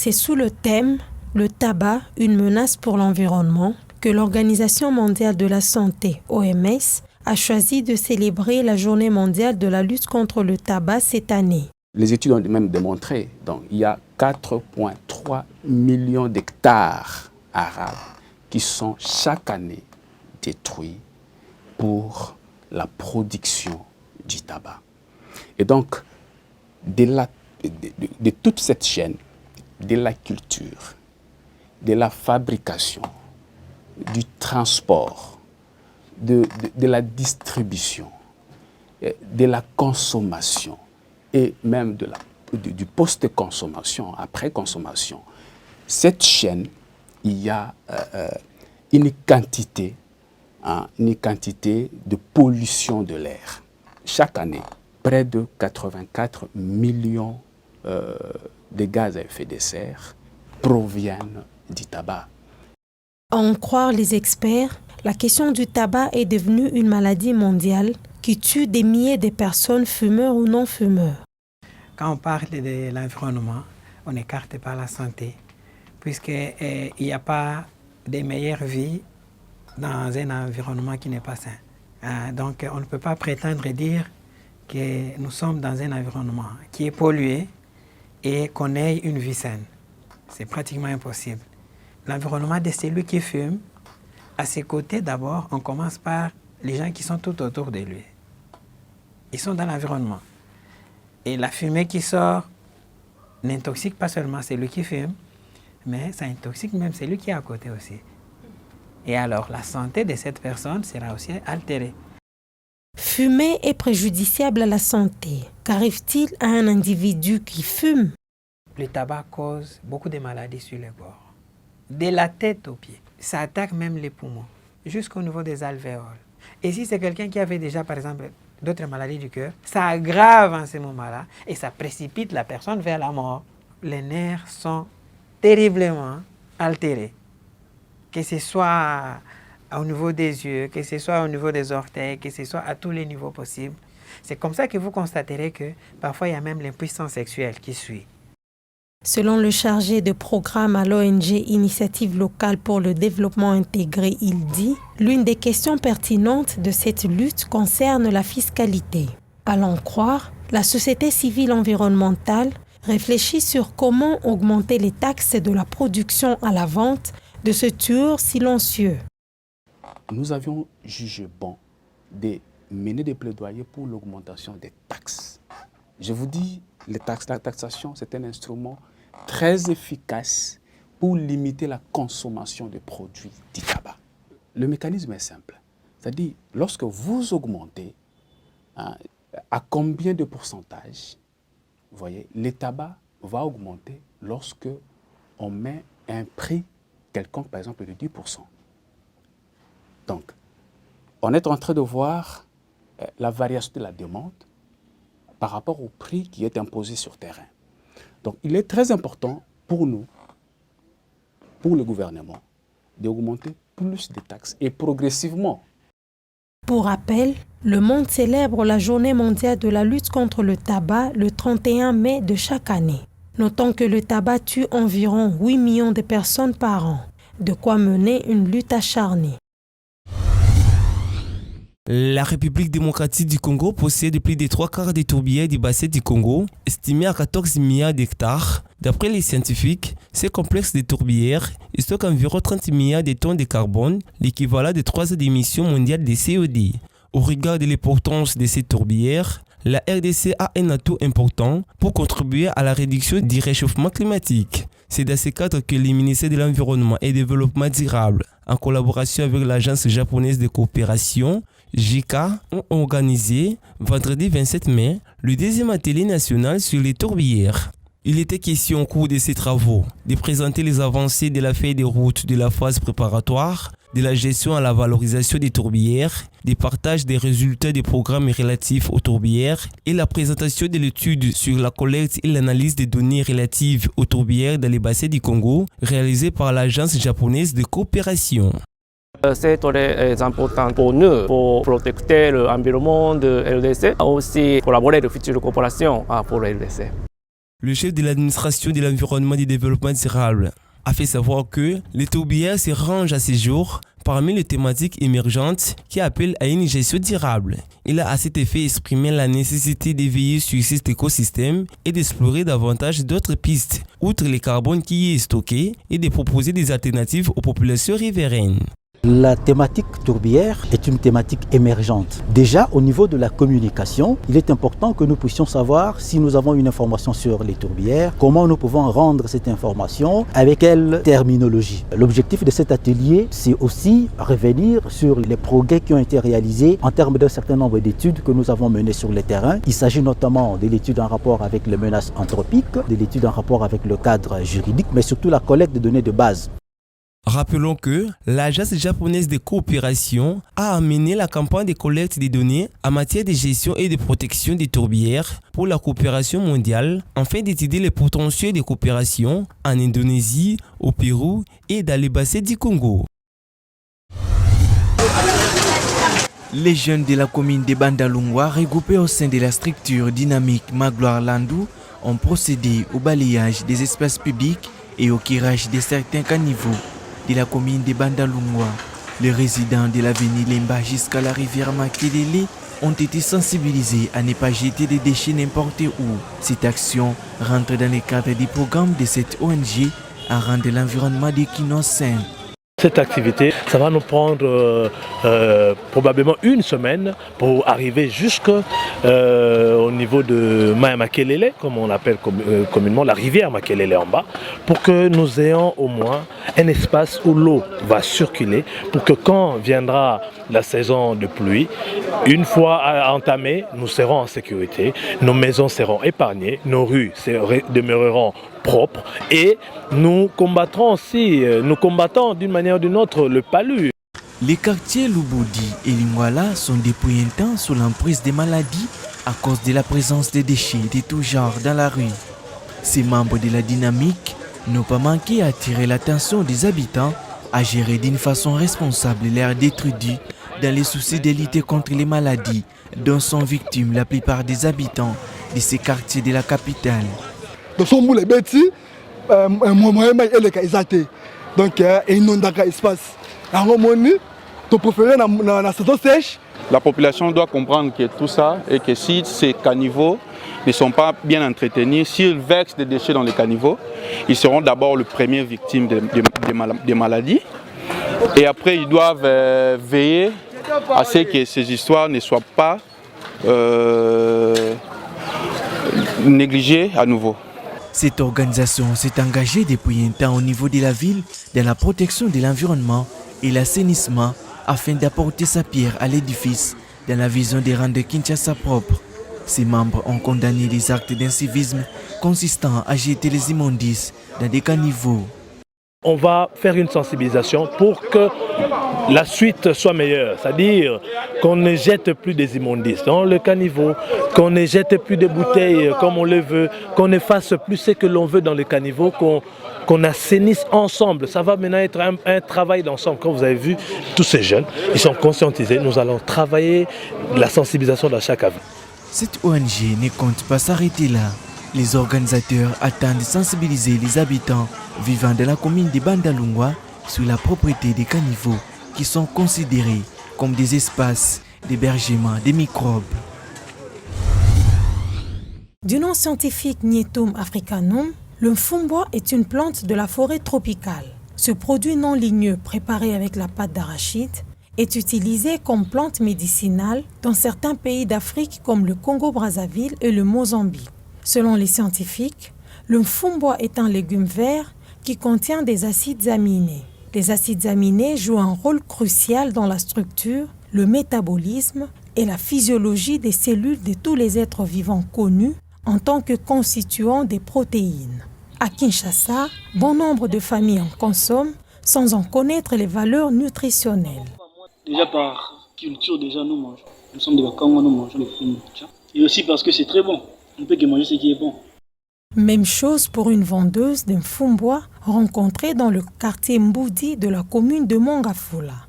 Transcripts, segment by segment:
C'est sous le thème « Le tabac, une menace pour l'environnement » que l'Organisation mondiale de la santé, OMS, a choisi de célébrer la Journée mondiale de la lutte contre le tabac cette année. Les études ont même démontré qu'il y a 4,3 millions d'hectares arables qui sont chaque année détruits pour la production du tabac. Et donc, de toute cette chaîne, de la culture, de la fabrication, du transport, de la distribution, de la consommation et même du post-consommation, après-consommation, cette chaîne, il y a une quantité de pollution de l'air. Chaque année, près de 84 millions de gaz à effet de serre proviennent du tabac. À en croire les experts, la question du tabac est devenue une maladie mondiale qui tue des milliers de personnes, fumeurs ou non-fumeurs. Quand on parle de l'environnement, on n'écarte pas la santé, puisqu'il n'y a pas de meilleure vie dans un environnement qui n'est pas sain. Donc on ne peut pas prétendre dire que nous sommes dans un environnement qui est pollué et qu'on ait une vie saine. C'est pratiquement impossible. L'environnement de celui qui fume, à ses côtés d'abord, on commence par les gens qui sont tout autour de lui. Ils sont dans l'environnement. Et la fumée qui sort n'intoxique pas seulement celui qui fume, mais ça intoxique même celui qui est à côté aussi. Et alors la santé de cette personne sera aussi altérée. Fumer est préjudiciable à la santé. Qu'arrive-t-il à un individu qui fume? Le tabac cause beaucoup de maladies sur le corps. De la tête aux pieds. Ça attaque même les poumons, jusqu'au niveau des alvéoles. Et si c'est quelqu'un qui avait déjà, par exemple, d'autres maladies du cœur, ça aggrave en ce moment-là et ça précipite la personne vers la mort. Les nerfs sont terriblement altérés. Que ce soit au niveau des yeux, que ce soit au niveau des orteils, que ce soit à tous les niveaux possibles. C'est comme ça que vous constaterez que parfois il y a même l'impuissance sexuelle qui suit. Selon le chargé de programme à l'ONG Initiative locale pour le développement intégré, il dit « L'une des questions pertinentes de cette lutte concerne la fiscalité. À l'en croire, la société civile environnementale réfléchit sur comment augmenter les taxes de la production à la vente de ce tueur silencieux. » Nous avions jugé bon de mener des plaidoyers pour l'augmentation des taxes. Je vous dis, la taxation, c'est un instrument très efficace pour limiter la consommation de produits du tabac. Le mécanisme est simple. C'est-à-dire, lorsque vous augmentez, à combien de pourcentage, vous voyez, le tabac va augmenter lorsque on met un prix quelconque, par exemple, de 10%. Donc, on est en train de voir la variation de la demande par rapport au prix qui est imposé sur terrain. Donc, il est très important pour nous, pour le gouvernement, d'augmenter plus de taxes et progressivement. Pour rappel, le monde célèbre la Journée mondiale de la lutte contre le tabac le 31 mai de chaque année. Notons que le tabac tue environ 8 millions de personnes par an, de quoi mener une lutte acharnée. La République démocratique du Congo possède plus des 3/4 des tourbières du bassin du Congo, estimés à 14 milliards d'hectares. D'après les scientifiques, ces complexes de tourbières stockent environ 30 milliards de tonnes de carbone, l'équivalent de 3 ans d'émissions mondiales de CO2. Au regard de l'importance de ces tourbières, la RDC a un atout important pour contribuer à la réduction du réchauffement climatique. C'est dans ce cadre que le ministère de l'Environnement et du Développement durable, en collaboration avec l'Agence japonaise de coopération, JICA, ont organisé, vendredi 27 mai, le deuxième atelier national sur les tourbières. Il était question au cours de ces travaux de présenter les avancées de la feuille de route de la phase préparatoire, de la gestion à la valorisation des tourbières, des partages des résultats des programmes relatifs aux tourbières et la présentation de l'étude sur la collecte et l'analyse des données relatives aux tourbières dans les bassins du Congo, réalisée par l'Agence japonaise de coopération. C'est très important pour nous, pour protéger l'environnement de LDC, aussi collaborer avec la future coopération pour la LDC. le chef de l'administration de l'environnement et du développement durable, a fait savoir que les tourbières se rangent à ce jour parmi les thématiques émergentes qui appellent à une gestion durable. Il a à cet effet exprimé la nécessité de veiller sur cet écosystème et d'explorer davantage d'autres pistes, outre le carbone qui y est stocké, et de proposer des alternatives aux populations riveraines. La thématique tourbière est une thématique émergente. Déjà, au niveau de la communication, il est important que nous puissions savoir si nous avons une information sur les tourbières, comment nous pouvons rendre cette information, avec quelle terminologie. L'objectif de cet atelier, c'est aussi revenir sur les progrès qui ont été réalisés en termes d'un certain nombre d'études que nous avons menées sur le terrain. Il s'agit notamment de l'étude en rapport avec les menaces anthropiques, de l'étude en rapport avec le cadre juridique, mais surtout la collecte de données de base. Rappelons que l'Agence japonaise de coopération a amené la campagne de collecte des données en matière de gestion et de protection des tourbières pour la coopération mondiale afin d'étudier les potentiels de coopération en Indonésie, au Pérou et dans les bassins du Congo. Les jeunes de la commune de Bandalungwa, regroupés au sein de la structure dynamique Magloire Landou, ont procédé au balayage des espaces publics et au curage de certains caniveaux de la commune de Bandalungwa. Les résidents de l'avenue Lemba jusqu'à la rivière Makelele ont été sensibilisés à ne pas jeter des déchets n'importe où. Cette action rentre dans le cadre du programme de cette ONG à rendre l'environnement des Kino sain. Cette activité, ça va nous prendre probablement une semaine pour arriver jusqu'au niveau de Maya Makelele, comme on l'appelle communément la rivière Makelele en bas, pour que nous ayons au moins un espace où l'eau va circuler, pour que quand viendra la saison de pluie, une fois entamée, nous serons en sécurité, nos maisons seront épargnées, nos rues demeureront propres et nous combattons d'une manière ou d'une autre le palu. Les quartiers Lubudi et Lingwala sont depuis un temps sous l'emprise des maladies à cause de la présence de déchets de tout genre dans la rue. Ces membres de la dynamique n'ont pas manqué à attirer l'attention des habitants à gérer d'une façon responsable l'air détruit dans les soucis de lutter contre les maladies dont sont victimes la plupart des habitants de ces quartiers de la capitale. Donc, sont les bêtis, donc, il n'y a pas espace. La population doit comprendre que tout ça et que si ces caniveaux ne sont pas bien entretenus, s'ils versent des déchets dans les caniveaux, ils seront d'abord les premières victimes des maladies. Et après, ils doivent veiller à ce que ces histoires ne soient pas négligées à nouveau. Cette organisation s'est engagée depuis un temps au niveau de la ville dans la protection de l'environnement et l'assainissement afin d'apporter sa pierre à l'édifice dans la vision de rendre Kinshasa propre. Ses membres ont condamné les actes d'incivisme consistant à jeter les immondices dans des caniveaux. On va faire une sensibilisation pour que la suite soit meilleure, c'est-à-dire qu'on ne jette plus des immondices dans le caniveau, qu'on ne jette plus de bouteilles comme on le veut, qu'on ne fasse plus ce que l'on veut dans le caniveau, qu'on assainisse ensemble. Ça va maintenant être un travail d'ensemble. Comme vous avez vu, tous ces jeunes, ils sont conscientisés. Nous allons travailler la sensibilisation dans chaque avenue. Cette ONG ne compte pas s'arrêter là. Les organisateurs attendent de sensibiliser les habitants vivant dans la commune de Bandalungwa sur la propriété des caniveaux qui sont considérés comme des espaces d'hébergement des microbes. Du nom scientifique Nyetum africanum, le mfumbwa est une plante de la forêt tropicale. Ce produit non ligneux préparé avec la pâte d'arachide est utilisé comme plante médicinale dans certains pays d'Afrique comme le Congo-Brazzaville et le Mozambique. Selon les scientifiques, le mfumbwa est un légume vert qui contient des acides aminés. Les acides aminés jouent un rôle crucial dans la structure, le métabolisme et la physiologie des cellules de tous les êtres vivants connus en tant que constituants des protéines. À Kinshasa, bon nombre de familles en consomment sans en connaître les valeurs nutritionnelles. Déjà par culture, nous mangeons. Nous sommes des Wakanga, nous mangeons le fruits. Et aussi parce que c'est très bon. On ne peut que manger ce qui est bon. Même chose pour une vendeuse de mfumbwa rencontrée dans le quartier Mboudi de la commune de Mongafula.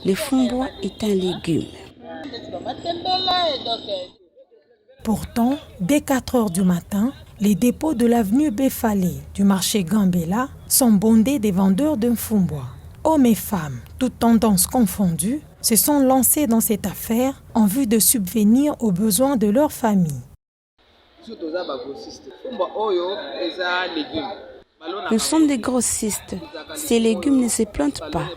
Le mfumbwa est un légume. Pourtant, dès 4 heures du matin, les dépôts de l'avenue Befalé du marché Gambela sont bondés des vendeurs de mfumbwa. Hommes et femmes, toutes tendances confondues, se sont lancés dans cette affaire en vue de subvenir aux besoins de leur famille. Nous sommes des grossistes. Ces légumes ne se plantent pas.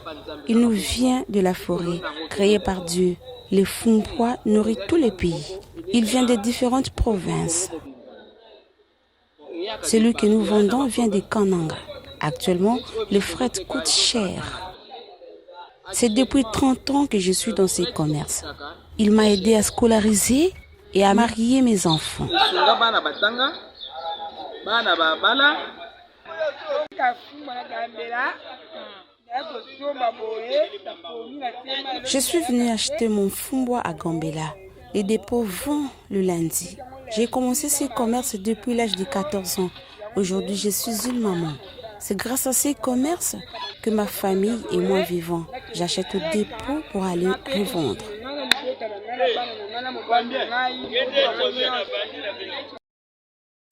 Ils nous viennent de la forêt, créée par Dieu. Les mfumbwa nourrissent tous les pays. Ils viennent de différentes provinces. Celui que nous vendons vient de Kananga. Actuellement, le fret coûte cher. C'est depuis 30 ans que je suis dans ce commerce. Il m'a aidé à scolariser et à marier mes enfants. Je suis venue acheter mon mfumbwa à Gambela. Les dépôts vont le lundi. J'ai commencé ce commerce depuis l'âge de 14 ans. Aujourd'hui, je suis une maman. C'est grâce à ces commerces que ma famille et moi vivons. J'achète au dépôt pour aller revendre.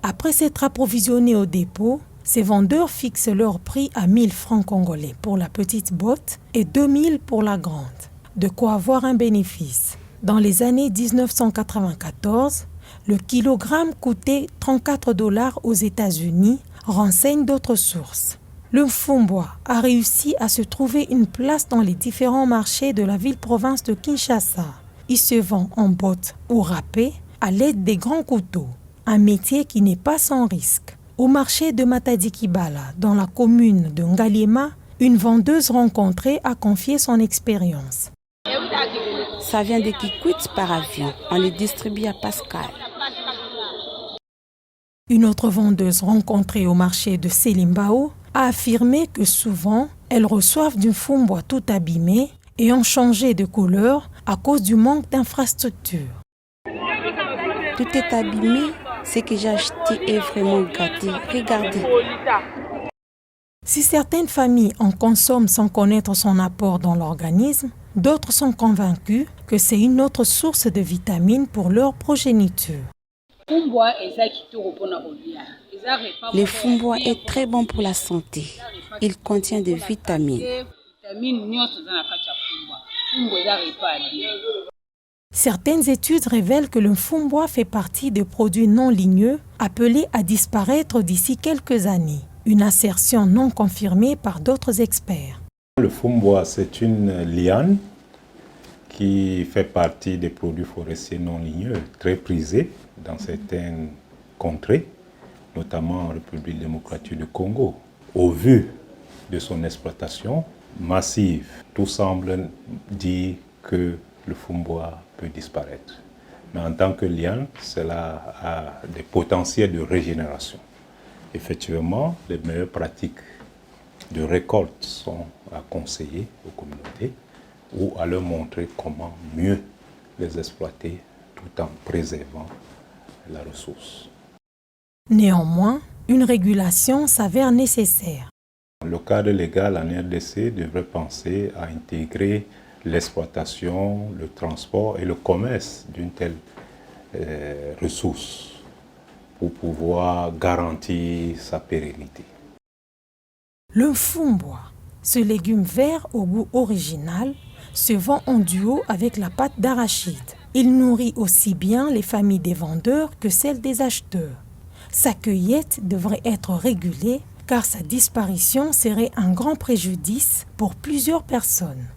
Après s'être approvisionnés au dépôt, ces vendeurs fixent leur prix à 1000 francs congolais pour la petite botte et 2000 pour la grande. De quoi avoir un bénéfice. Dans les années 1994, le kilogramme coûtait 34 $ aux États-Unis, renseignent d'autres sources. Le mfumbwa a réussi à se trouver une place dans les différents marchés de la ville-province de Kinshasa. Il se vend en bottes ou râpé à l'aide des grands couteaux, un métier qui n'est pas sans risque. Au marché de Matadi-Kibala, dans la commune de Ngaliema, une vendeuse rencontrée a confié son expérience. Ça vient de Kikwit par avion. On les distribue à Pascal. Une autre vendeuse rencontrée au marché de Selimbao a affirmé que souvent, elles reçoivent du mfumbwa tout abîmé et ont changé de couleur à cause du manque d'infrastructures. Tout est abîmé. Ce que j'ai acheté est vraiment gâté. Regardez. Si certaines familles en consomment sans connaître son apport dans l'organisme, d'autres sont convaincus que c'est une autre source de vitamines pour leur progéniture. Le mfumbwa est très bon pour la santé. Il contient des vitamines. Certaines études révèlent que le mfumbwa fait partie des produits non ligneux appelés à disparaître d'ici quelques années. Une assertion non confirmée par d'autres experts. Le mfumbwa, c'est une liane qui fait partie des produits forestiers non ligneux, très prisés dans certaines contrées, notamment en République démocratique du Congo. Au vu de son exploitation massive, tout semble dire que le mfumbwa peut disparaître. Mais en tant que liane, cela a des potentiels de régénération. Effectivement, les meilleures pratiques de récolte sont à conseiller aux communautés ou à leur montrer comment mieux les exploiter tout en préservant la ressource. Néanmoins, une régulation s'avère nécessaire. Le cadre légal en RDC devrait penser à intégrer l'exploitation, le transport et le commerce d'une telle ressource pour pouvoir garantir sa pérennité. Le mfumbwa, ce légume vert au goût original, se vend en duo avec la pâte d'arachide. Il nourrit aussi bien les familles des vendeurs que celles des acheteurs. Sa cueillette devrait être régulée car sa disparition serait un grand préjudice pour plusieurs personnes.